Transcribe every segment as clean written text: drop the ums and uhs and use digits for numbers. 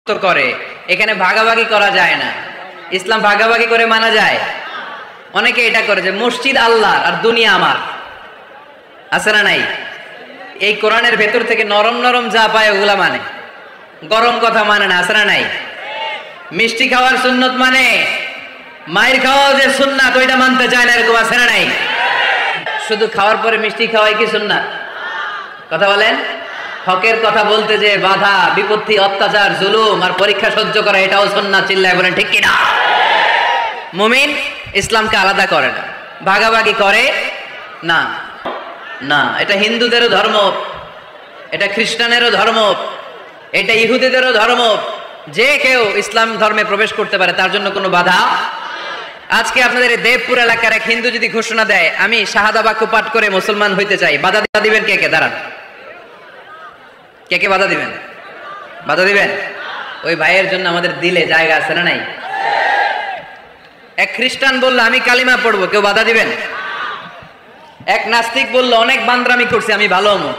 তো করে, এখানে ভাগাভাগি করা যায় না। ইসলাম ভাগাভাগি করে মানা যায়? অনেকে এটা করে যে মসজিদ আল্লাহর আর দুনিয়া আমার, আছে না নাই? এই কোরআনের ভেতর থেকে নরম নরম যা পায় ওগুলা মানে, গরম কথা মানে না, আছে না নাই? মিষ্টি খাওয়ার সুন্নত মানে, মায়ের খাওয়া যে সুন্নাত ওইটা মানতে চায় না, এরকম আছে না নাই? শুধু খাওয়ার পরে মিষ্টি খাওয়াই কি সুন্নাত? কথা বলেন। হকের কথা বলতে যে বাধা বিপত্তি অত্যাচার জুলুম আর পরীক্ষা সহ্য করা এটাও সুন্নাত, চিল্লায় বলেন ঠিক কিনা? মুমিন ইসলামকে আলাদা করে না, ভাগাভাগি করে না। না, এটা হিন্দুদেরও ধর্ম, এটা খ্রিস্টানেরও ধর্ম, এটা ইহুদিদেরও ধর্ম। যে কেউ ইসলাম ধর্মে প্রবেশ করতে পারে, তার জন্য কোনো বাধা। আজকে আপনাদের এই দেবপুর এলাকার এক হিন্দু যদি ঘোষণা দেয় আমি শাহাদা বাক্য পাঠ করে মুসলমান হইতে চাই, বাধা দিবেন কে কে? দাঁড়ান, কে কে বাধা দিবেন? বাধা দিবেন? ওই ভাইয়ের জন্য আমাদের দিলে জায়গা আছে না নাই? এক খ্রিস্টান বললো আমি কালিমা পড়বো, কেউ বাধা দিবেন? এক নাস্তিক বললো অনেক বান্দরামি করছি, আমি ভালো হবো,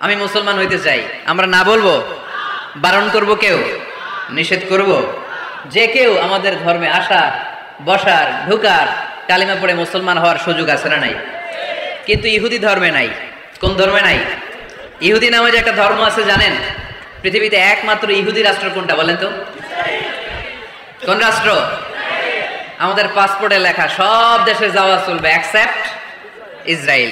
আমি মুসলমান হইতে চাই, আমরা না বলবো? বারণ করব কেউ? নিষেধ করব? যে কেউ আমাদের ধর্মে আসা, বসার, ঢুকার, কালিমা পড়ে মুসলমান হওয়ার সুযোগ আছে না নাই? কিন্তু ইহুদি ধর্মে নাই। কোন ধর্মে নাই? ইহুদি নামে যে একটা ধর্ম আছে জানেন? পৃথিবীতে একমাত্র ইহুদি রাষ্ট্র কোনটা বলেন তো? কোন রাষ্ট্র? আমাদের পাসপোর্টে লেখা সব দেশে যাওয়া চলবে এক্সেপ্ট ইসরায়েল।